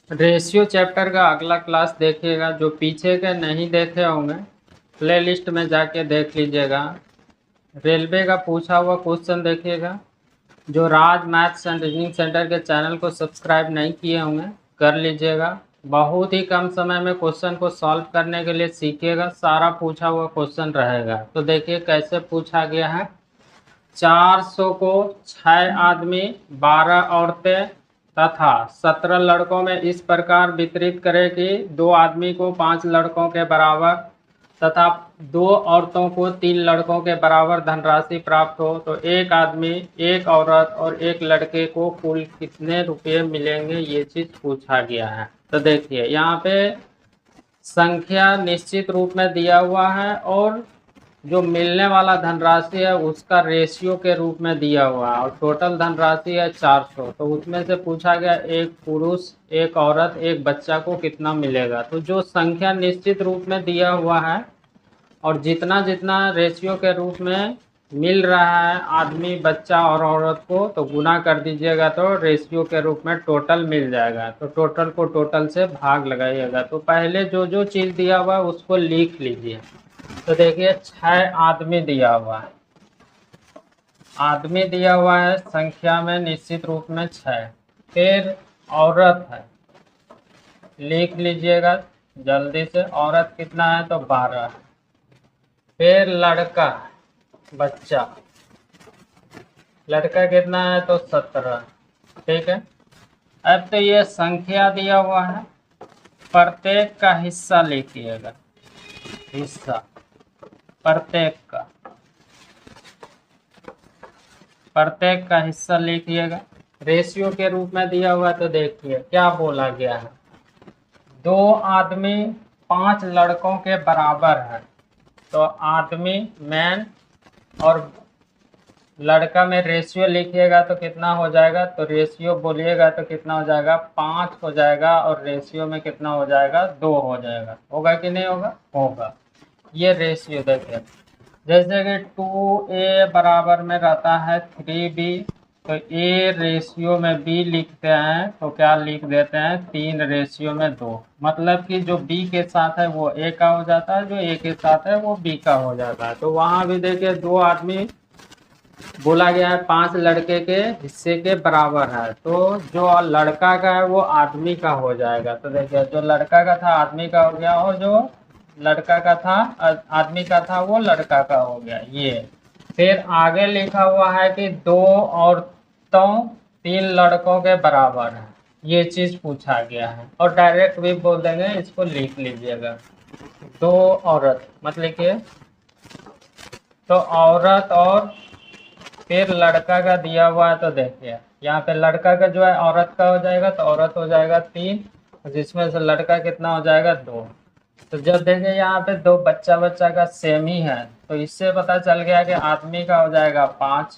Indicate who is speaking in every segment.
Speaker 1: Ratio chapter का अगला class देखिएगा। जो पीछे के नहीं देखे होंगे प्लेलिस्ट में जाके देख लीजिएगा। रेलवे का पूछा हुआ क्वेश्चन देखिएगा। जो राज मैथ्स एंड रीजनिंग सेंटर के चैनल को सब्सक्राइब नहीं किए होंगे कर लीजिएगा। बहुत ही कम समय में क्वेश्चन को सॉल्व करने के लिए सीखिएगा। सारा पूछा हुआ क्वेश्चन रहेगा। तो देखिए कैसे पूछा गया है। 400 को 6 आदमी, 12 औरतें तथा 17 लड़कों में इस प्रकार वितरित करें कि 2 आदमी को 5 लड़कों के बराबर तथा 2 औरतों को 3 लड़कों के बराबर धनराशि प्राप्त हो, तो एक आदमी, एक औरत और एक लड़के को कुल कितने रुपये मिलेंगे, ये चीज़ पूछा गया है। तो देखिए यहाँ पे संख्या निश्चित रूप में दिया हुआ है और जो मिलने वाला धनराशि है उसका रेशियो के रूप में दिया हुआ है और टोटल धनराशि है 400। तो उसमें से पूछा गया एक पुरुष, एक औरत, एक बच्चा को कितना मिलेगा। तो जो संख्या निश्चित रूप में दिया हुआ है और जितना जितना रेशियो के रूप में मिल रहा है आदमी, बच्चा और औरत को, तो गुना कर दीजिएगा तो रेशियो के रूप में टोटल मिल जाएगा। तो टोटल को टोटल से भाग लगाइएगा। तो पहले जो जो चीज़ दिया हुआ है उसको लिख लीजिए। तो देखिए 6 आदमी दिया हुआ है, आदमी दिया हुआ है संख्या में निश्चित रूप में 6। फिर औरत है, लिख लीजिएगा जल्दी से। औरत कितना है तो 12 है। फिर लड़का, बच्चा, लड़का कितना है तो 17। ठीक है। अब तो ये संख्या दिया हुआ है, प्रत्येक का हिस्सा लिखिएगा। हिस्सा प्रत्येक का हिस्सा लिखिएगा। रेशियो के रूप में दिया हुआ है। तो देखिए क्या बोला गया है, 2 आदमी 5 लड़कों के बराबर है। तो आदमी मैन और लड़का में रेशियो लिखिएगा तो कितना हो जाएगा, तो रेशियो बोलिएगा तो कितना हो जाएगा, 5 हो जाएगा और रेशियो में कितना हो जाएगा, 2 हो जाएगा। होगा कि नहीं होगा, होगा। ये रेशियो देखिए जैसे कि 2a बराबर में रहता है 3b, तो a रेशियो में b लिखते हैं तो क्या लिख देते हैं, 3 रेशियो में 2। मतलब कि जो b के साथ है वो a का हो जाता है, जो a के साथ है वो b का हो जाता है। तो वहाँ भी देखिए 2 आदमी बोला गया है 5 लड़के के हिस्से के बराबर है। तो जो लड़का का है वो आदमी का हो जाएगा। तो देखिए जो लड़का का था आदमी का हो गया और जो लड़का का था आदमी का था वो लड़का का हो गया। ये फिर आगे लिखा हुआ है कि 2 औरतों 3 लड़कों के बराबर है। ये चीज पूछा गया है और डायरेक्ट भी बोल देंगे, इसको लिख लीजिएगा। 2 औरत मतलब कि तो औरत और फिर लड़का का दिया हुआ है। तो देखिए यहाँ पे लड़का का जो है औरत का हो जाएगा, तो औरत हो जाएगा 3, जिसमें से लड़का कितना हो जाएगा 2। तो जब देखें यहाँ पे 2 बच्चा बच्चा का सेम ही है, तो इससे पता चल गया कि आदमी का हो जाएगा 5,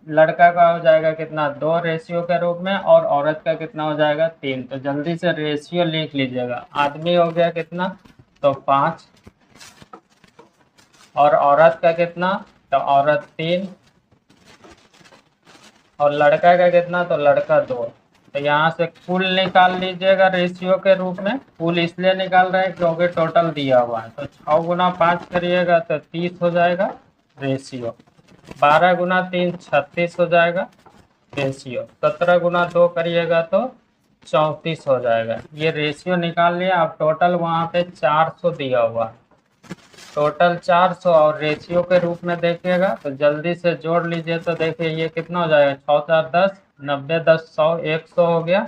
Speaker 1: लड़का का हो जाएगा कितना 2 रेशियो के रूप में और औरत का कितना हो जाएगा 3। तो जल्दी से रेशियो लिख लीजिएगा। आदमी हो गया कितना तो 5 और औरत का कितना तो औरत 3 और लड़का का कितना तो लड़का 2। तो यहाँ से कुल निकाल लीजिएगा रेशियो के रूप में। कुल इसलिए निकाल रहे हैं क्योंकि टोटल दिया हुआ है। तो 6 गुना 5 करिएगा तो 30 हो जाएगा रेशियो। 12 गुना 3 36 हो जाएगा रेशियो। 17 गुना 2 करिएगा तो 34 हो जाएगा। ये रेशियो निकाल लिया। अब टोटल वहाँ पे 400 दिया हुआ है, टोटल 400 और रेशियो के रूप में देखिएगा तो जल्दी से जोड़ लीजिए। तो देखिए ये कितना हो जाएगा, 6 4 10, 90 10 100, 100 हो गया।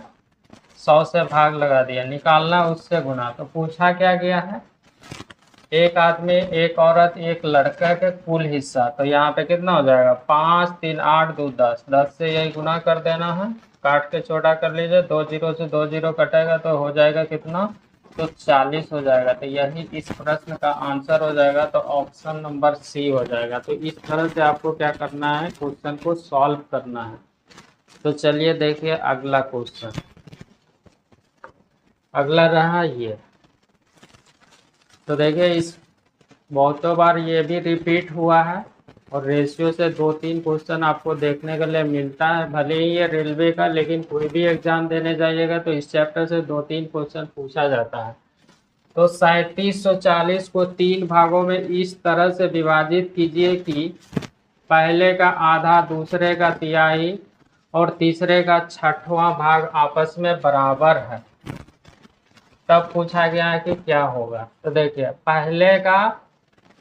Speaker 1: 100 से भाग लगा दिया, निकालना उससे गुना। तो पूछा क्या गया है, एक आदमी, एक औरत, एक लड़का के कुल हिस्सा। तो यहाँ पे कितना हो जाएगा, 5 3 8 2 10, 10 से यही गुना कर देना है। काट के छोटा कर लीजिए, 2 जीरो से 2 जीरो कटेगा तो हो जाएगा कितना, तो 40 हो जाएगा। तो यही इस प्रश्न का आंसर हो जाएगा। तो ऑप्शन नंबर सी हो जाएगा। तो इस तरह से आपको क्या करना है, क्वेश्चन को सॉल्व करना है। तो चलिए देखिए अगला क्वेश्चन। अगला रहा ये। तो देखिए इस बहुतों बार ये भी रिपीट हुआ है और रेशियो से 2-3 क्वेश्चन आपको देखने के लिए मिलता है, भले ही ये रेलवे का, लेकिन कोई भी एग्जाम देने जाइएगा तो इस चैप्टर से 2-3 क्वेश्चन पूछा जाता है। तो 3740 को 3 भागों में इस तरह से विभाजित कीजिए कि पहले का आधा, दूसरे का तिहाई और तीसरे का छठवां भाग आपस में बराबर है। तब पूछा गया है कि क्या होगा। तो देखिए, पहले का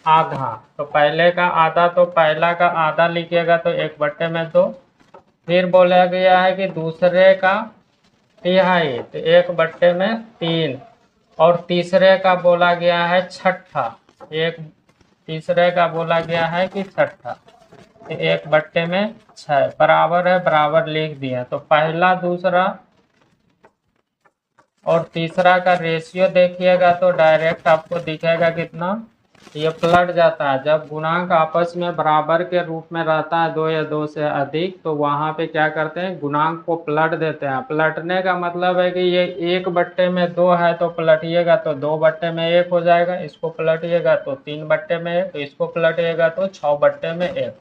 Speaker 1: आधा, तो पहले का आधा, तो पहला का आधा लिखिएगा तो 1/2। फिर बोला गया है कि दूसरे का तिहाई, तो 1/3। और तीसरे का बोला गया है छठा, तीसरे का बोला गया है कि छठा, 1/6 बराबर है, बराबर लिख दिया। तो पहला, दूसरा और तीसरा का रेशियो देखिएगा तो डायरेक्ट आपको दिखेगा कितना, ये पलट जाता है। जब गुणांक आपस में बराबर के रूप में रहता है, 2 या 2 से अधिक, तो वहाँ पे क्या करते हैं, गुणांक को पलट देते हैं। पलटने का मतलब है कि ये 1/2 है तो पलटिएगा तो 2/1 हो जाएगा, इसको पलटिएगा तो 3/1, तो इसको पलटिएगा तो 6/1।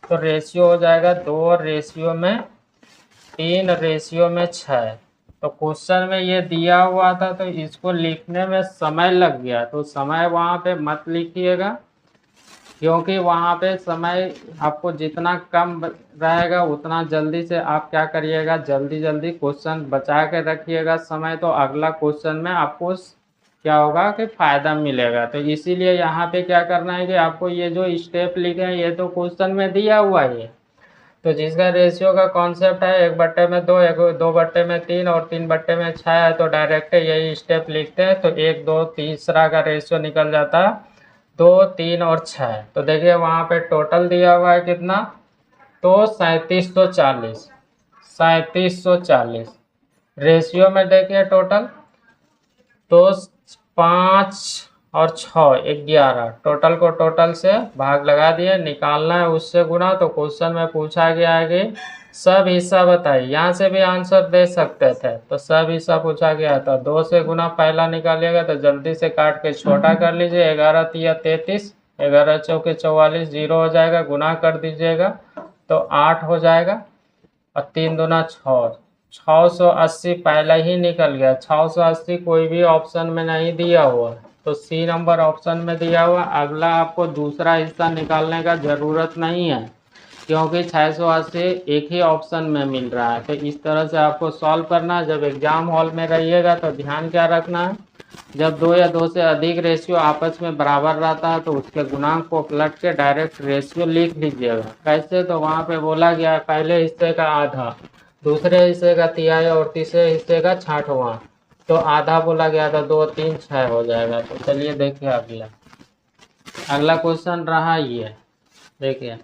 Speaker 1: तो रेशियो हो जाएगा 2:3:6। तो क्वेश्चन में ये दिया हुआ था तो इसको लिखने में समय लग गया, तो समय वहाँ पे मत लिखिएगा, क्योंकि वहाँ पे समय आपको जितना कम रहेगा उतना जल्दी से आप क्या करिएगा, जल्दी जल्दी क्वेश्चन बचा के रखिएगा समय, तो अगला क्वेश्चन में आपको क्या होगा कि फ़ायदा मिलेगा। तो इसीलिए यहाँ पे क्या करना है कि आपको ये जो स्टेप लिखे हैं ये तो क्वेश्चन में दिया हुआ है। तो जिसका रेशियो का कॉन्सेप्ट है 1/2, 2/3 और 3/6 है, तो डायरेक्ट यही स्टेप लिखते हैं। तो 1, 2, तीसरा का रेशियो निकल जाता है 2, 3 और 6। तो देखिए वहाँ पे टोटल दिया हुआ है कितना, तो 3740 रेशियो में देखिए टोटल, तो 5 और 6 11, टोटल को टोटल से भाग लगा दिए, निकालना है उससे गुना। तो क्वेश्चन में पूछा गया है कि सब हिस्सा बताइए, यहाँ से भी आंसर दे सकते थे, तो सब हिस्सा पूछा गया था। 2 से गुना पहला निकालिएगा तो जल्दी से काट के छोटा कर लीजिए, 11 तिया 33, 11 चौके 44, 0 हो जाएगा, गुना कर दीजिएगा तो 8 हो जाएगा, और 3 दूना 6, 680 पहले ही निकल गया। 680 कोई भी ऑप्शन में नहीं दिया हुआ, तो सी नंबर ऑप्शन में दिया हुआ। अगला आपको दूसरा हिस्सा निकालने का ज़रूरत नहीं है, क्योंकि 680 एक ही ऑप्शन में मिल रहा है। तो इस तरह से आपको सॉल्व करना है। जब एग्ज़ाम हॉल में रहिएगा तो ध्यान क्या रखना है, जब 2 या 2 से अधिक रेशियो आपस में बराबर रहता है तो उसके गुणांक को पलट के डायरेक्ट रेशियो लिख लीजिएगा। कैसे, तो वहाँ पे बोला गया है पहले हिस्से का आधा, दूसरे हिस्से का तिहाई और तीसरे हिस्से का छठवां, तो आधा बोला गया था, 2, 3, 6 हो जाएगा। तो चलिए देखिए अगला क्वेश्चन रहा ये, देखिए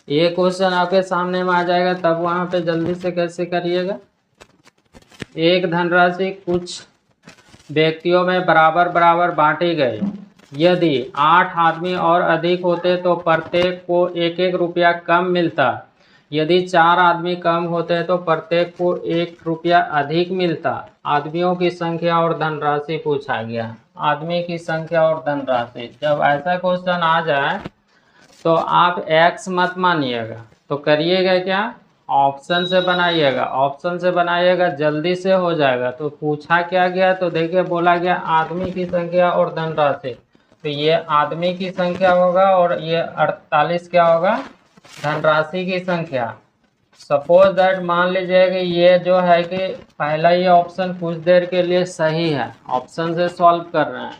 Speaker 1: ये क्वेश्चन आपके सामने में आ जाएगा, तब वहाँ पे जल्दी से कैसे करिएगा। एक धनराशि कुछ व्यक्तियों में बराबर बराबर बांटी गई। यदि 8 आदमी और अधिक होते तो प्रत्येक को 1-1 रुपया कम मिलता। यदि 4 आदमी कम होते तो प्रत्येक को 1 रुपया अधिक मिलता। आदमियों की संख्या और धनराशि पूछा गया। आदमी की संख्या और धनराशि, जब ऐसा क्वेश्चन आ जाए तो आप एक्स मत मानिएगा, तो करिएगा क्या, ऑप्शन से बनाइएगा। ऑप्शन से बनाइएगा जल्दी से हो जाएगा। तो पूछा क्या गया, तो देखिए बोला गया आदमी की संख्या और धनराशि, तो ये आदमी की संख्या होगा और ये 48 क्या होगा, धनराशि की संख्या। सपोज दैट मान लीजिए कि ये जो है कि पहला ये ऑप्शन कुछ देर के लिए सही है, ऑप्शन से सॉल्व कर रहे हैं,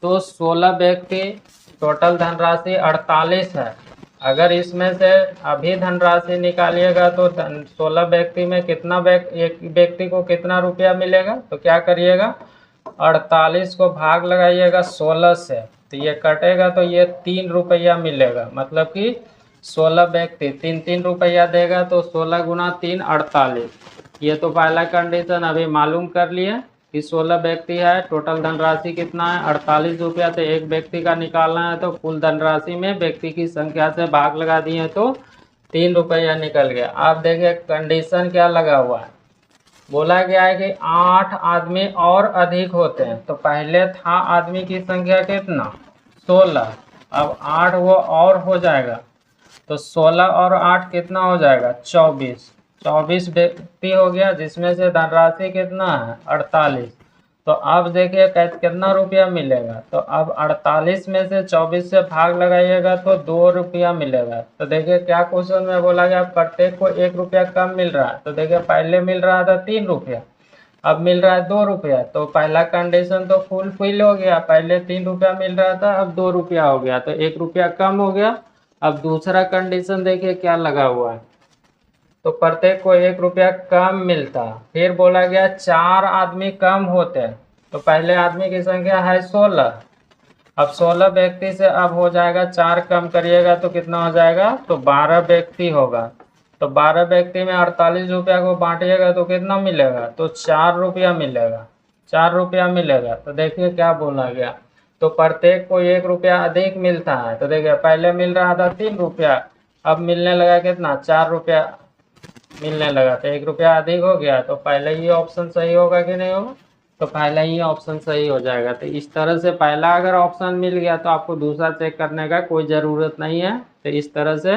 Speaker 1: तो 16 व्यक्ति, टोटल धनराशि 48 है। अगर इसमें से अभी धनराशि निकालिएगा तो 16 व्यक्ति में कितना एक व्यक्ति को कितना रुपया मिलेगा, तो क्या करिएगा 48 को भाग लगाइएगा 16 से, तो ये कटेगा तो ये 3 रुपया मिलेगा। मतलब कि 16 व्यक्ति 3-3 रुपया देगा, तो 16 गुना 3 48। ये तो पहला कंडीशन अभी मालूम कर लिए कि 16 व्यक्ति है, टोटल धनराशि कितना है 48 रुपया, तो एक व्यक्ति का निकालना है, तो कुल धनराशि में व्यक्ति की संख्या से भाग लगा दिए तो 3 रुपया निकल गया। आप देखिए कंडीशन क्या लगा हुआ है, बोला गया है कि 8 आदमी और अधिक होते हैं। तो पहले था आदमी की संख्या कितना 16, अब 8 वो और हो जाएगा तो 16 और 8 कितना हो जाएगा 24। 24 व्यक्ति हो गया, जिसमें से धनराशि कितना है 48। तो अब देखिए कितना रुपया मिलेगा। तो अब 48 में से 24 से भाग लगाइएगा तो 2 रुपया मिलेगा। तो देखिए क्या क्वेश्चन में बोला गया प्रत्येक को 1 रुपया कम मिल रहा है। तो देखिए पहले मिल रहा था 3 रुपया, अब मिल रहा है 2 रुपया। तो पहला कंडीशन तो फुलफिल हो गया, पहले 3 रुपया मिल रहा था अब 2 रुपया हो गया, तो 1 रुपया कम हो गया। अब दूसरा कंडीशन देखिए क्या लगा हुआ है, तो प्रत्येक को 1 रुपया कम मिलता। फिर बोला गया 4 आदमी कम होते। तो पहले आदमी की संख्या है 16, अब 16 व्यक्ति से अब हो जाएगा 4 कम करिएगा तो कितना हो जाएगा, तो 12 व्यक्ति होगा। तो 12 व्यक्ति में 48 रुपया को बांटिएगा तो कितना मिलेगा, तो 4 रुपया मिलेगा। 4 रुपया मिलेगा। तो देखिए क्या बोला गया, तो प्रत्येक को 1 रुपया अधिक मिलता है। तो देखिए पहले मिल रहा था 3 रुपया, अब मिलने लगा कितना 4 रुपया मिलने लगा, तो 1 रुपया अधिक हो गया। तो पहले ही ऑप्शन सही होगा कि नहीं होगा, तो पहला ही ऑप्शन सही हो जाएगा। तो इस तरह से पहला अगर ऑप्शन मिल गया तो आपको दूसरा चेक करने का कोई ज़रूरत नहीं है। तो इस तरह से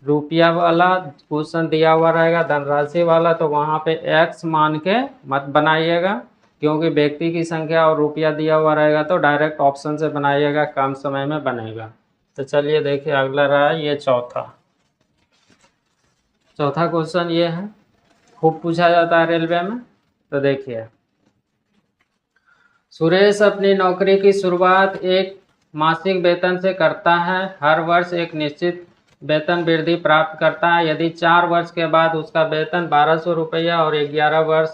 Speaker 1: रुपया वाला क्वेश्चन दिया हुआ रहेगा, धनराशि वाला, तो वहाँ पे एक्स मान के मत बनाइएगा, क्योंकि व्यक्ति की संख्या और रुपया दिया हुआ रहेगा तो डायरेक्ट ऑप्शन से बनाइएगा, कम समय में बनेगा। तो चलिए देखिए अगला रहा ये चौथा क्वेश्चन ये है, खूब पूछा जाता है रेलवे में। तो देखिए सुरेश अपनी नौकरी की शुरुआत एक मासिक वेतन से करता है, हर वर्ष एक निश्चित वेतन वृद्धि प्राप्त करता है। यदि 4 वर्ष के बाद उसका वेतन 1200 रुपया और 11 वर्ष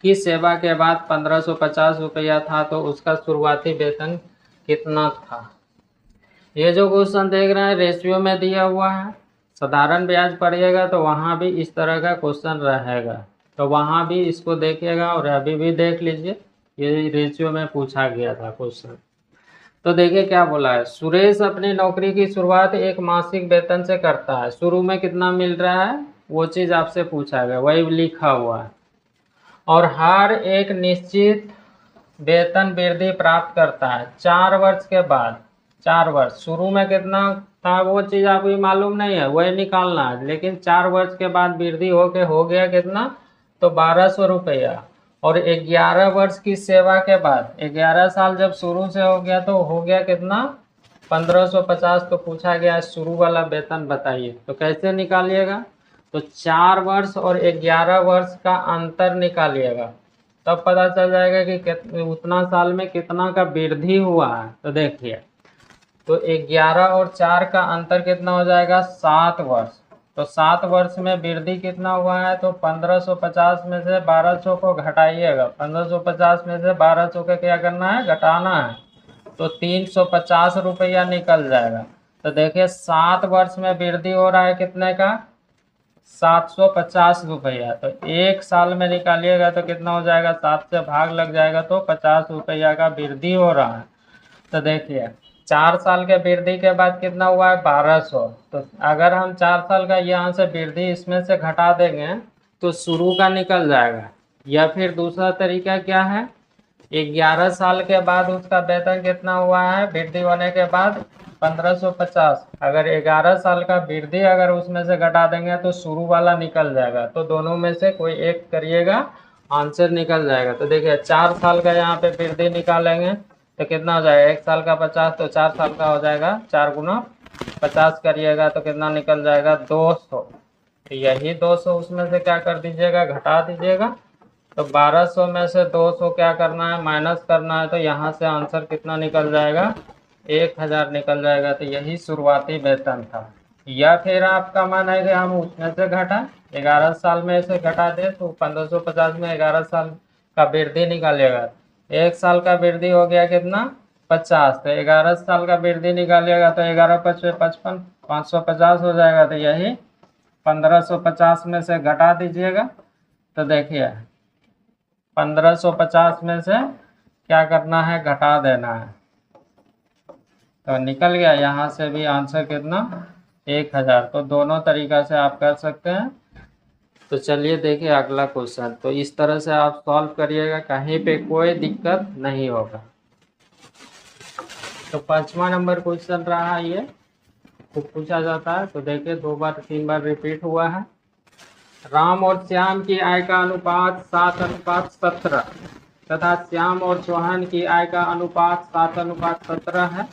Speaker 1: की सेवा के बाद 1550 रुपया था तो उसका शुरुआती वेतन कितना था। ये जो क्वेश्चन देख रहे हैं रेशियो में दिया हुआ है। साधारण ब्याज पढ़िएगा तो वहाँ भी इस तरह का क्वेश्चन रहेगा, तो वहाँ भी इसको देखिएगा और अभी भी देख लीजिए, ये रेशियो में पूछा गया था क्वेश्चन। तो देखिए क्या बोला है, सुरेश अपनी नौकरी की शुरुआत एक मासिक वेतन से करता है। शुरू में कितना मिल रहा है वो चीज़ आपसे पूछा गया, वही लिखा हुआ है, और हर एक निश्चित वेतन वृद्धि प्राप्त करता है 4 वर्ष के बाद। 4 वर्ष, शुरू में कितना था वो चीज़ आपको मालूम नहीं है, वही निकालना है। लेकिन 4 वर्ष के बाद वृद्धि होके हो गया कितना, तो 1200 रुपया। और 11 वर्ष की सेवा के बाद 11 साल जब शुरू से हो गया तो हो गया कितना 1550। तो पूछा गया शुरू वाला वेतन बताइए, तो कैसे निकालिएगा, तो 4 वर्ष और 11 वर्ष का अंतर निकालिएगा, तब पता चल जाएगा कि उतना साल में कितना का वृद्धि हुआ है। तो देखिए तो 11 और 4 का अंतर कितना हो जाएगा 7 वर्ष। तो 7 वर्ष में वृद्धि कितना हुआ है, तो 1550 में से 1200 को घटाइएगा। 1550 में से 1200 का क्या करना है, घटाना है, तो 350 रुपया निकल जाएगा। तो देखिए 7 वर्ष में वृद्धि हो रहा है कितने का, 750 रुपया। तो 1 साल में निकालिएगा तो कितना हो जाएगा, 7 से भाग लग जाएगा तो 50 रुपया का वृद्धि हो रहा है। तो देखिए 4 साल के वृद्धि के बाद कितना हुआ है 1200। तो अगर हम 4 साल का यहाँ से वृद्धि इसमें से घटा देंगे तो शुरू का निकल जाएगा। या फिर दूसरा तरीका क्या है, 11 साल के बाद उसका वेतन कितना हुआ है वृद्धि होने के बाद 1550। अगर 11 साल का वृद्धि अगर उसमें से घटा देंगे तो शुरू वाला निकल जाएगा। तो दोनों में से कोई एक करिएगा, आंसर निकल जाएगा। तो देखिए 4 साल का यहाँ पे वृद्धि निकालेंगे तो कितना हो जाएगा, 1 साल का 50, तो 4 साल का हो जाएगा 4 गुना 50 करिएगा तो कितना निकल जाएगा 200। तो यही 200 उसमें से क्या कर दीजिएगा, घटा दीजिएगा। तो 1200 में से 200 क्या करना है, माइनस करना है। तो यहाँ से आंसर कितना निकल जाएगा, 1000 निकल जाएगा। तो यही शुरुआती वेतन था। या फिर आपका मन है कि हम उसमें से घटा 11 साल में से घटा दे, तो 1550 में 11 साल का वृद्धि निकालेगा। 1 साल का वृद्धि हो गया कितना 50, तो 11 साल का वृद्धि निकालिएगा तो 11 × 5 = 55, 550 हो जाएगा। तो यही 1550 में से घटा दीजिएगा। तो देखिए 1550 में से क्या करना है, घटा देना है, तो निकल गया। यहाँ से भी आंसर कितना 1000। तो दोनों तरीका से आप कर सकते हैं। तो चलिए देखिए अगला क्वेश्चन। तो इस तरह से आप सॉल्व करिएगा, कहीं पे कोई दिक्कत नहीं होगा। तो 5वां नंबर क्वेश्चन रहा ये, आपको पूछा जाता है। तो देखिए 2 बार 3 बार रिपीट हुआ है। राम और श्याम की आय का अनुपात 7:17 तथा श्याम और सोहन की आय का अनुपात 7:17 है।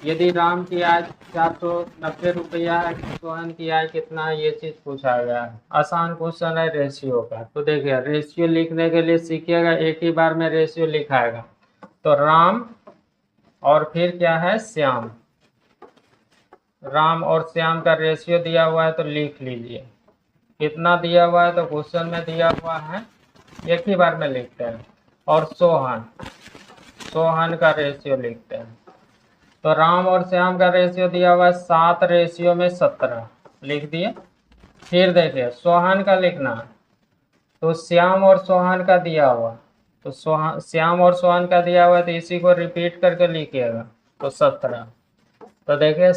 Speaker 1: यदि राम की आय 490 रुपया है, सोहन की आय कितना है, ये चीज पूछा गया है। आसान क्वेश्चन है रेशियो का। तो देखिए रेशियो लिखने के लिए सीखिएगा, एक ही बार में रेशियो लिखाएगा। तो राम और फिर क्या है, श्याम। राम और श्याम का रेशियो दिया हुआ है तो लिख लीजिए। कितना दिया हुआ है तो क्वेश्चन में दिया हुआ है, एक ही बार में लिखते हैं। और सोहन, सोहन का रेशियो लिखते हैं। तो राम और श्याम का रेशियो दिया हुआ है 7:17 लिख दिए। फिर देखिए सोहन का लिखना, तो श्याम और सोहन का दिया हुआ, तो श्याम और सोहन का दिया हुआ है तो इसी को रिपीट करके लिखिएगा। तो 17। तो देखिए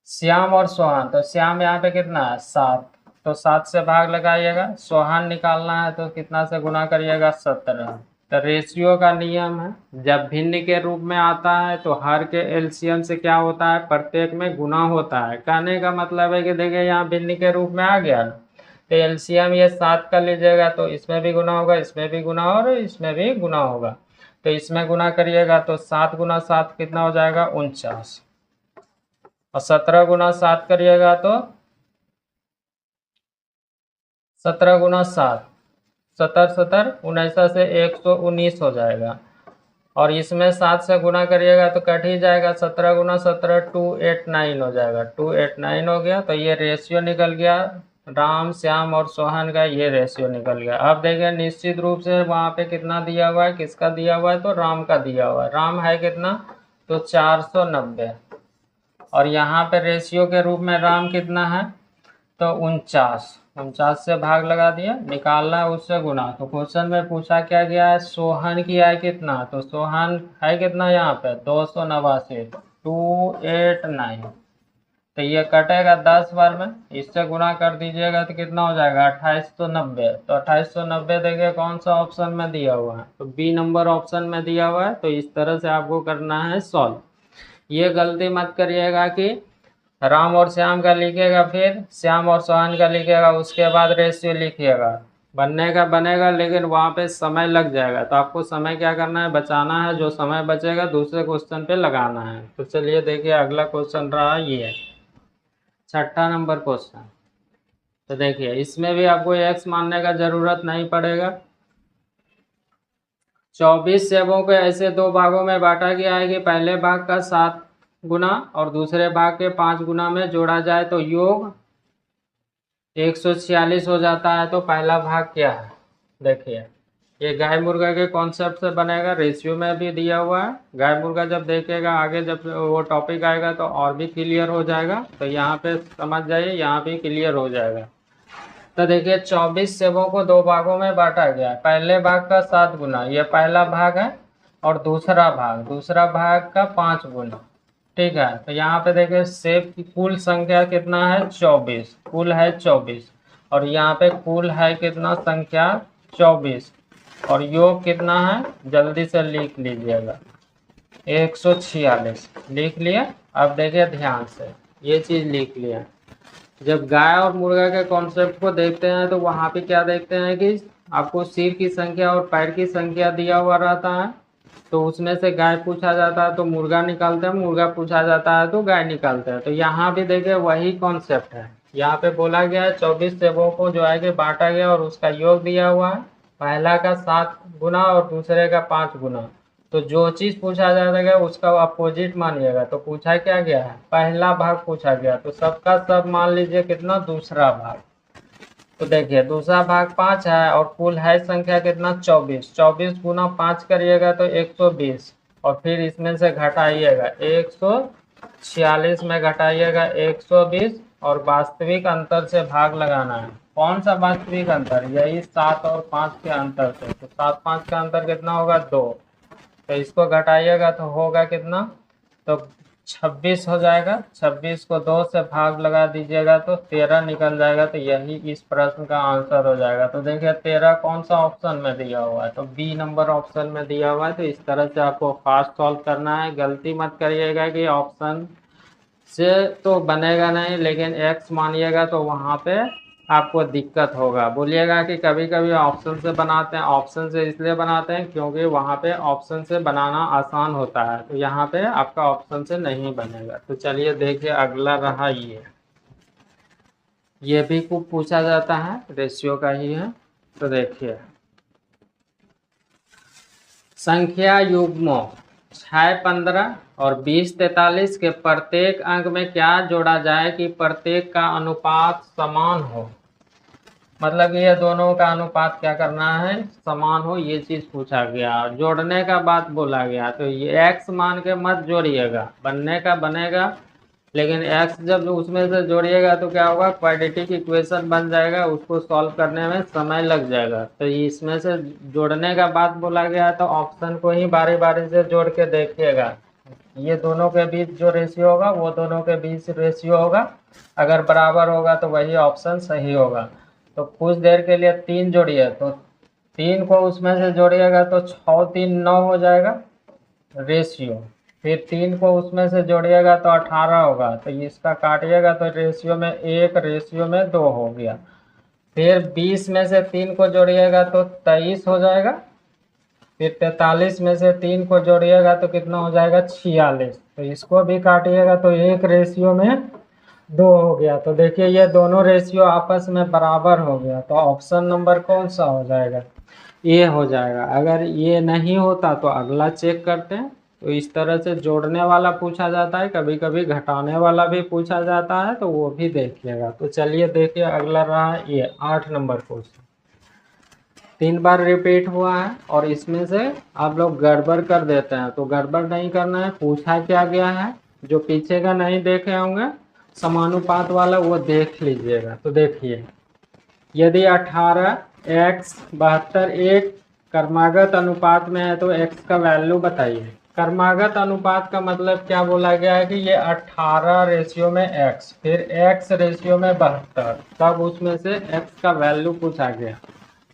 Speaker 1: श्याम और सोहन, तो श्याम यहाँ पे कितना है 7, तो 7 से भाग लगाइएगा। सोहन निकालना है तो कितना से गुना करिएगा, 17। तो रेशियो का नियम है, जब भिन्न के रूप में आता है तो हर के एलसीएम से क्या होता है, प्रत्येक में गुना होता है। कहने का मतलब है कि देखिए यहाँ भिन्न के रूप में आ गया ना, तो एलसीएम ये 7 का लीजिएगा तो इसमें भी गुना होगा, इसमें भी गुना और इसमें भी गुना होगा। तो इसमें गुना करिएगा तो 7 × 7 कितना हो जाएगा, 49। और 17 × 7 करिएगा तो 17 × 7 17 17 19 से 119 हो जाएगा। और इसमें 7 से गुना करिएगा तो कट ही जाएगा। 17 × 17 289 हो जाएगा। 289 हो गया। तो ये रेशियो निकल गया राम श्याम और सोहन का, ये रेशियो निकल गया। अब देखिए निश्चित रूप से वहाँ पे कितना दिया हुआ है, किसका दिया हुआ है, तो राम का दिया हुआ है। राम है कितना, तो 490। और यहाँ पे रेशियो के रूप में राम कितना है, तो 49 से भाग लगा दिया, निकालना है उससे गुना। तो क्वेश्चन में पूछा क्या गया है, सोहन की आय कितना, तो सोहन है कितना यहाँ पे 289, 289। तो ये कटेगा 10 बार में, इससे गुना कर दीजिएगा तो कितना हो जाएगा 2890। तो 2890 देखिए कौन सा ऑप्शन में दिया हुआ है, तो बी नंबर ऑप्शन में दिया हुआ है। तो इस तरह से आपको करना है सॉल्व। ये गलती मत करिएगा कि राम और श्याम का लिखिएगा, फिर श्याम और सोहन का लिखिएगा, उसके बाद रेशियो लिखिएगा। बनने का बनेगा, लेकिन वहाँ पे समय लग जाएगा। तो आपको समय क्या करना है, बचाना है। जो समय बचेगा दूसरे क्वेश्चन पे लगाना है। तो चलिए देखिए अगला क्वेश्चन रहा ये 6ठा नंबर क्वेश्चन। तो देखिए इसमें भी आपको x मानने का जरूरत नहीं पड़ेगा। 24 सेबों को ऐसे 2 भागों में बांटा गया है कि पहले भाग का 7 गुना और दूसरे भाग के 5 गुना में जोड़ा जाए तो योग 146 हो जाता है। तो पहला भाग क्या है, देखिए ये गाय मुर्गा के कॉन्सेप्ट से बनेगा। रेशियो में भी दिया हुआ है। गाय मुर्गा जब देखेगा आगे, जब वो टॉपिक आएगा तो और भी क्लियर हो जाएगा। तो यहाँ पे समझ जाइए, यहाँ भी क्लियर हो जाएगा। तो देखिए 24 सेबों को 2 भागों में बांटा गया है। पहले भाग का 7 गुना, ये पहला भाग है, और दूसरा भाग का 5 गुना। ठीक है। तो यहाँ पे देखिए सेब की कुल संख्या कितना है, 24, कुल है 24। और यहाँ पे कुल है कितना संख्या, 24। और योग कितना है, जल्दी से लिख लीजिएगा, 146 लिख लिया। अब देखिए ध्यान से ये चीज़ लिख लिया। जब गाय और मुर्गा के कॉन्सेप्ट को देखते हैं तो वहाँ पे क्या देखते हैं कि आपको सिर की संख्या और पैर की संख्या दिया हुआ रहता है। तो उसमें से गाय पूछा जाता है तो मुर्गा निकालते हैं, मुर्गा पूछा जाता है तो गाय निकालते हैं। तो यहाँ भी देखिए वही कॉन्सेप्ट है। यहाँ पे बोला गया है 24 सेबों को जो है कि बांटा गया और उसका योग दिया हुआ है, पहला का 7 गुना और दूसरे का 5 गुना। तो जो चीज़ पूछा जाएगा उसका अपोजिट मानिएगा। तो पूछा क्या गया है, पहला भाग पूछा गया, तो सबका सब मान लीजिए कितना, दूसरा भाग। तो देखिए दूसरा भाग 5 है और कुल है संख्या कितना, 24। 24 गुना 5 करिएगा तो 120। और फिर इसमें से घटाइएगा 146 में घटाइएगा 120 और वास्तविक अंतर से भाग लगाना है। कौन सा वास्तविक अंतर, यही 7 और 5 के अंतर से। तो 7 5 का अंतर कितना होगा, 2। तो इसको घटाइएगा तो होगा कितना, तो 26 हो जाएगा। 26 को 2 से भाग लगा दीजिएगा तो 13 निकल जाएगा। तो यही इस प्रश्न का आंसर हो जाएगा। तो देखिए 13 कौन सा ऑप्शन में दिया हुआ है, तो बी नंबर ऑप्शन में दिया हुआ है। तो इस तरह से आपको फास्ट सॉल्व करना है। गलती मत करिएगा कि ऑप्शन से तो बनेगा नहीं, लेकिन x मानिएगा तो वहाँ पे आपको दिक्कत होगा। बोलिएगा कि कभी कभी ऑप्शन से बनाते हैं, ऑप्शन से इसलिए बनाते हैं क्योंकि वहाँ पे ऑप्शन से बनाना आसान होता है, तो यहाँ पे आपका ऑप्शन से नहीं बनेगा। तो चलिए देखिए अगला रहा ये भी खूब पूछा जाता है, रेशियो का ही है। तो देखिए संख्या युग्मों 6, 15 और 20, 43 के प्रत्येक अंक में क्या जोड़ा जाए कि प्रत्येक का अनुपात समान हो। मतलब ये दोनों का अनुपात क्या करना है, समान हो, ये चीज पूछा गया। जोड़ने का बात बोला गया, तो ये x मान के मत जोड़िएगा, बनने का बनेगा, लेकिन x जब उसमें से जोड़िएगा तो क्या होगा, क्वाड्रेटिक इक्वेशन बन जाएगा, उसको सॉल्व करने में समय लग जाएगा। तो इसमें से जोड़ने का बात बोला गया, तो ऑप्शन को ही बारी बारी से जोड़ के देखिएगा। ये दोनों के बीच जो रेशियो होगा वो दोनों के बीच रेशियो होगा, अगर बराबर होगा तो वही ऑप्शन सही होगा। तो कुछ देर के लिए 3 जोड़िए, तो 3 को उसमें से जोड़िएगा तो 6, 3, 9 हो जाएगा रेशियो। फिर 3 को उसमें से जोड़िएगा तो 18 होगा, तो इसका काटिएगा तो रेशियो में 1, रेशियो में 2 हो गया। फिर 20 में से 3 को जोड़िएगा तो 23 हो जाएगा। फिर 43 में से 3 को जोड़िएगा तो कितना हो जाएगा, 46। तो इसको भी काटिएगा तो 1, रेशियो में 2 हो गया। तो देखिए ये दोनों रेशियो आपस में बराबर हो गया, तो ऑप्शन नंबर कौन सा हो जाएगा, ये हो जाएगा। अगर ये नहीं होता तो अगला चेक करते हैं। तो इस तरह से जोड़ने वाला पूछा जाता है, कभी कभी घटाने वाला भी पूछा जाता है, तो वो भी देखिएगा। तो चलिए देखिए अगला रहा ये 8 नंबर क्वेश्चन। 3 बार रिपीट हुआ है और इसमें से आप लोग गड़बड़ कर देते हैं, तो गड़बड़ नहीं करना है। पूछा क्या गया है, जो पीछे का नहीं देखे होंगे समानुपात वाला वो देख लीजिएगा। तो देखिए यदि 18 x 72 एक क्रमागत अनुपात में है तो x का वैल्यू बताइए। क्रमागत अनुपात का मतलब क्या बोला गया है कि ये 18 रेशियो में x, फिर x रेशियो में 72, तब उसमें से x का वैल्यू पूछा गया।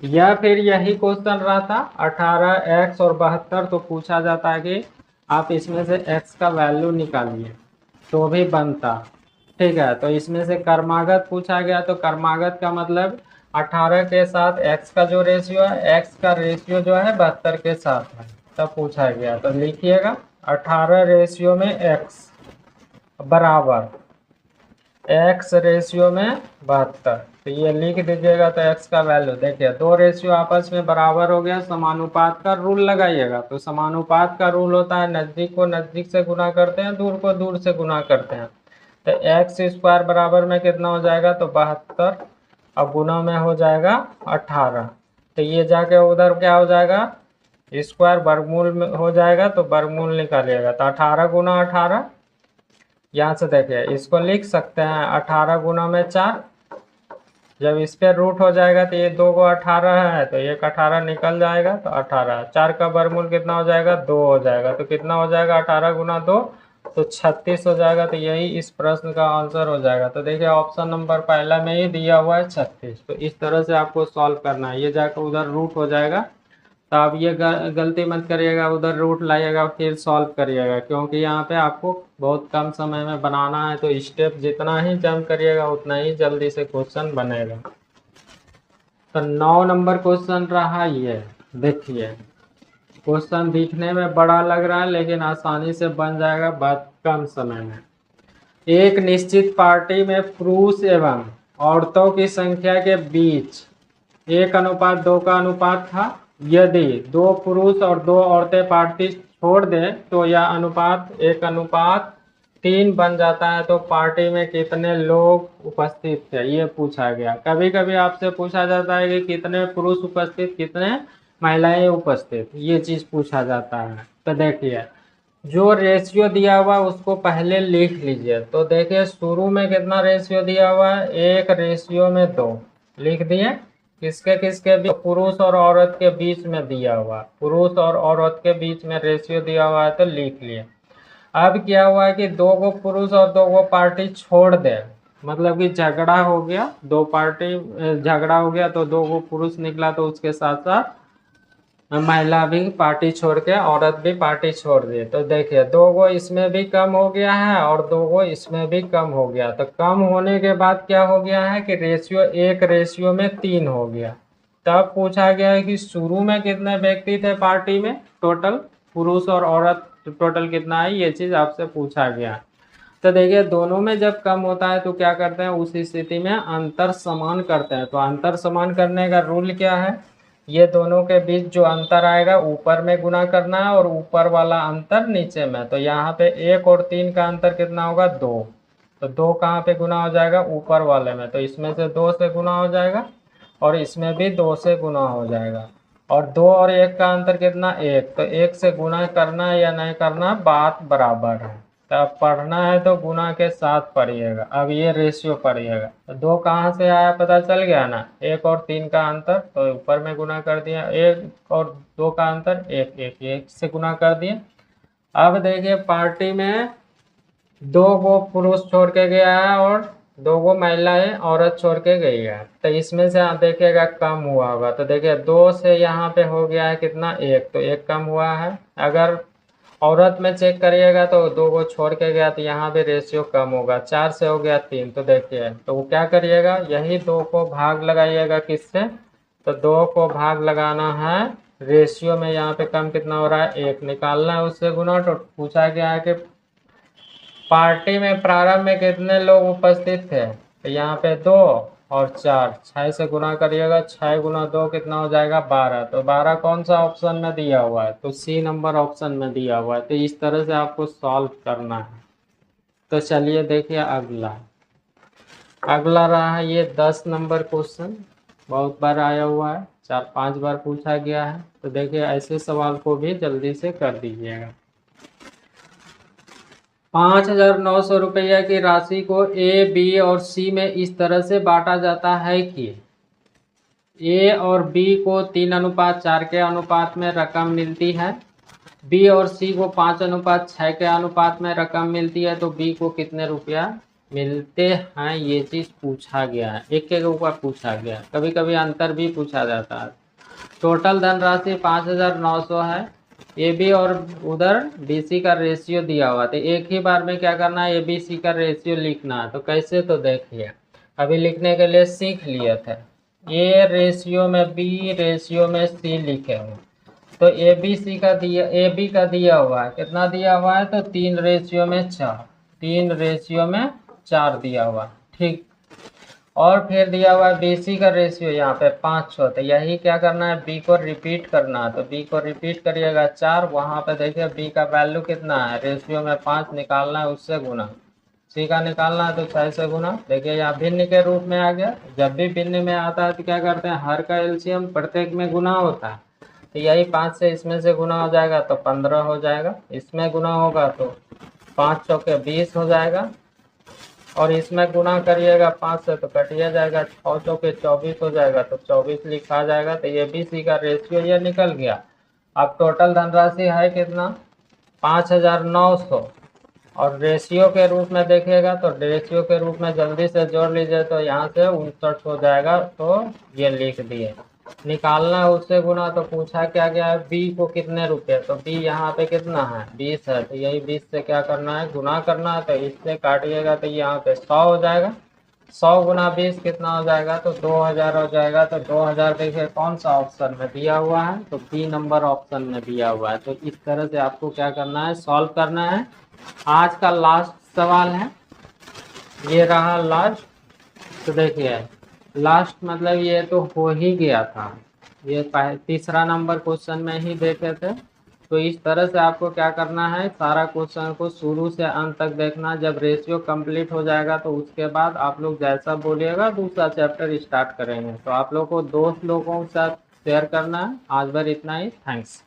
Speaker 1: या फिर यही क्वेश्चन रहा था 18x और 72, तो पूछा जाता है कि आप इसमें से x का वैल्यू निकालिए, तो भी बनता। ठीक है, तो इसमें से क्रमागत पूछा गया, तो क्रमागत का मतलब 18 के साथ x का जो रेशियो है, x का रेशियो जो है 72 के साथ है, तब पूछा गया। तो लिखिएगा 18 रेशियो में x बराबर x रेशियो में 72, तो ये लिख दीजिएगा। तो x का वैल्यू देखिए, दो रेशियो आपस में बराबर हो गया, समानुपात का रूल लगाइएगा। तो समानुपात का रूल होता है नज़दीक को नज़दीक से गुना करते हैं, दूर को दूर से गुना करते हैं। तो x स्क्वायर बराबर में कितना हो जाएगा, तो 72, अब गुना में हो जाएगा 18। तो ये जाके उधर क्या हो जाएगा, स्क्वायर वर्गमूल में हो जाएगा, तो वर्गमूल निकालिएगा। तो 18 गुना 18, यहाँ से देखिए इसको लिख सकते हैं 18 गुना में 4। जब इस पे रूट हो जाएगा तो ये 2 को 18 है, तो एक 18 निकल जाएगा, तो 18। 4 का वर्गमूल कितना हो जाएगा, 2 हो जाएगा। तो कितना हो जाएगा 18 गुना 2, तो 36 हो जाएगा। तो यही इस प्रश्न का आंसर हो जाएगा। तो देखिए ऑप्शन नंबर पहला में ही दिया हुआ है 36। तो इस तरह से आपको सॉल्व करना है। ये जाकर उधर रूट हो जाएगा, तो आप ये गलती मत करिएगा, उधर रूट लाइएगा फिर सॉल्व करिएगा, क्योंकि यहाँ पे आपको बहुत कम समय में बनाना है। तो स्टेप जितना ही जंप करिएगा उतना ही जल्दी से क्वेश्चन बनेगा। तो 9 नंबर क्वेश्चन रहा ये। देखिए क्वेश्चन दिखने में बड़ा लग रहा है, लेकिन आसानी से बन जाएगा बहुत कम समय में। एक निश्चित पार्टी में पुरुष एवं औरतों की संख्या के बीच 1:2 का अनुपात था। यदि 2 पुरुष और 2 औरतें पार्टी छोड़ दें तो यह अनुपात 1:3 बन जाता है। तो पार्टी में कितने लोग उपस्थित थे, ये पूछा गया। कभी कभी आपसे पूछा जाता है कि कितने पुरुष उपस्थित, कितने महिलाएं उपस्थित, ये चीज पूछा जाता है। तो देखिए जो रेशियो दिया हुआ है उसको पहले लिख लीजिए। तो देखिए शुरू में कितना रेशियो दिया हुआ है, 1:2 लिख दिए। किसके किसके बीच, पुरुष और औरत के बीच में दिया हुआ, पुरुष और औरत के बीच में रेशियो दिया हुआ है, तो लिख लिए। अब क्या हुआ है कि 2 को पुरुष और 2 को पार्टी छोड़ दे, मतलब कि झगड़ा हो गया, 2 पार्टी झगड़ा हो गया, तो 2 को पुरुष निकला, तो उसके साथ साथ महिला भी पार्टी छोड़ के औरत भी पार्टी छोड़ दी। तो देखिए 2 गो इसमें भी कम हो गया है और 2 गो इसमें भी कम हो गया। तो कम होने के बाद क्या हो गया है कि रेशियो 1:3 हो गया। तब पूछा गया है कि शुरू में कितने व्यक्ति थे पार्टी में, टोटल पुरुष और औरत टोटल कितना है, ये चीज़ आपसे पूछा गया। तो देखिए दोनों में जब कम होता है तो क्या करते हैं, उस स्थिति में अंतर समान करते हैं। तो अंतर समान करने का रूल क्या है, ये दोनों के बीच जो अंतर आएगा ऊपर में गुना करना है और ऊपर वाला अंतर नीचे में। तो यहाँ पे 1 और 3 का अंतर कितना होगा, 2। तो 2 कहाँ पे गुना हो जाएगा, ऊपर वाले में। तो इसमें से 2 से गुना हो जाएगा और इसमें भी 2 से गुना हो जाएगा। और 2 और 1 का अंतर कितना, 1। तो 1 से गुना करना है या नहीं करना, बात बराबर है। तो अब पढ़ना है तो गुना के साथ पढ़िएगा। अब ये रेशियो पढ़िएगा। तो 2 कहाँ से आया पता चल गया ना, 1 और 3 का अंतर, तो ऊपर में गुना कर दिया। 1 और 2 का अंतर 1 से गुना कर दिए। अब देखिए पार्टी में 2 गो पुरुष छोड़ के गया है और 2 गो महिलाएं औरत छोड़ के गई है। तो इसमें से आप देखिएगा कम हुआ होगा। तो देखिए 2 से यहाँ पे हो गया है कितना, 1। तो 1 कम हुआ है। अगर औरत में चेक करिएगा तो 2 गो छोड़ के गया तो यहाँ पे रेशियो कम होगा। 4 से हो गया 3। तो देखिए तो वो क्या करिएगा, यही 2 को भाग लगाइएगा किससे, तो 2 को भाग लगाना है रेशियो में। यहाँ पे कम कितना हो रहा है, 1 निकालना है उससे गुना। तो पूछा गया है कि पार्टी में प्रारंभ में कितने लोग उपस्थित थे, तो यहाँ पे 2 और 4, 6 से गुना करिएगा। 6 गुना 2 कितना हो जाएगा, 12। तो 12 कौन सा ऑप्शन में दिया हुआ है, तो सी नंबर ऑप्शन में दिया हुआ है। तो इस तरह से आपको सॉल्व करना है। तो चलिए देखिए अगला रहा है ये 10 नंबर क्वेश्चन। बहुत बार आया हुआ है, 4-5 बार पूछा गया है। तो देखिए ऐसे सवाल को भी जल्दी से कर दीजिएगा। 5,900 रुपया की राशि को ए, बी और सी में इस तरह से बांटा जाता है कि ए और बी को 3:4 के अनुपात में रकम मिलती है, बी और सी को 5:6 के अनुपात में रकम मिलती है। तो बी को कितने रुपया मिलते हैं, ये चीज़ पूछा गया है। एक के ऊपर पूछा गया, कभी कभी अंतर भी पूछा जाता है। टोटल धनराशि 5,900 है। ए बी और उधर बी सी का रेशियो दिया हुआ, तो एक ही बार में क्या करना है, ए बी सी का रेशियो लिखना है। तो कैसे, तो देखिए अभी लिखने के लिए सीख लिए थे। ए रेशियो में बी रेशियो में सी लिखे हुए। तो ए बी सी का दिया, ए बी का दिया हुआ है, कितना दिया हुआ है, तो 3:4, 3:4 दिया हुआ, ठीक। और फिर दिया हुआ है बी सी का रेशियो यहाँ पे 500। तो यही क्या करना है, बी को रिपीट करना है। तो बी को रिपीट करिएगा 4, वहाँ पे देखिए बी का वैल्यू कितना है, रेशियो में 5 निकालना है, उससे गुना। सी का निकालना है तो 6 से गुना। देखिए यहाँ भिन्न के रूप में आ गया। जब भी भिन्न में आता है तो क्या करते हैं, हर का एलसीएम प्रत्येक में गुना होता है। तो यही 5 से इसमें से गुना हो जाएगा तो 15 हो जाएगा। इसमें गुना होगा तो 5 चौके 20 हो जाएगा। और इसमें गुना करिएगा 5 से तो कटिया जाएगा, 6 चौके 24 हो जाएगा, तो 24 लिखा जाएगा। तो ये बी सी का रेशियो ये निकल गया। अब टोटल धनराशि है कितना, 5,900। और रेशियो के रूप में देखिएगा तो रेशियो के रूप में जल्दी से जोड़ लीजिए। तो यहाँ से 59 हो जाएगा। तो ये लिख दिए। निकालना है उससे गुना। तो पूछा क्या गया है, बी को कितने रुपए, तो बी यहाँ पे कितना है, 20 है। तो यही 20 से क्या करना है, गुना करना है। तो इससे काटिएगा तो यहाँ पे 100 हो जाएगा। 100 गुना 20 कितना हो जाएगा, तो 2,000 हो जाएगा। तो 2,000 देखिए कौन सा ऑप्शन में दिया हुआ है, तो बी नंबर ऑप्शन में दिया हुआ है। तो इस तरह से आपको क्या करना है, सॉल्व करना है। आज का लास्ट सवाल है, ये रहा लास्ट। तो देखिए लास्ट मतलब ये तो हो ही गया था, ये तीसरा नंबर क्वेश्चन में ही देखे थे। तो इस तरह से आपको क्या करना है, सारा क्वेश्चन को शुरू से अंत तक देखना। जब रेशियो कंप्लीट हो जाएगा तो उसके बाद आप लोग जैसा बोलिएगा दूसरा चैप्टर स्टार्ट करेंगे। तो आप लोग को दोस्त लोगों के साथ शेयर करना है। आज भर इतना ही, थैंक्स।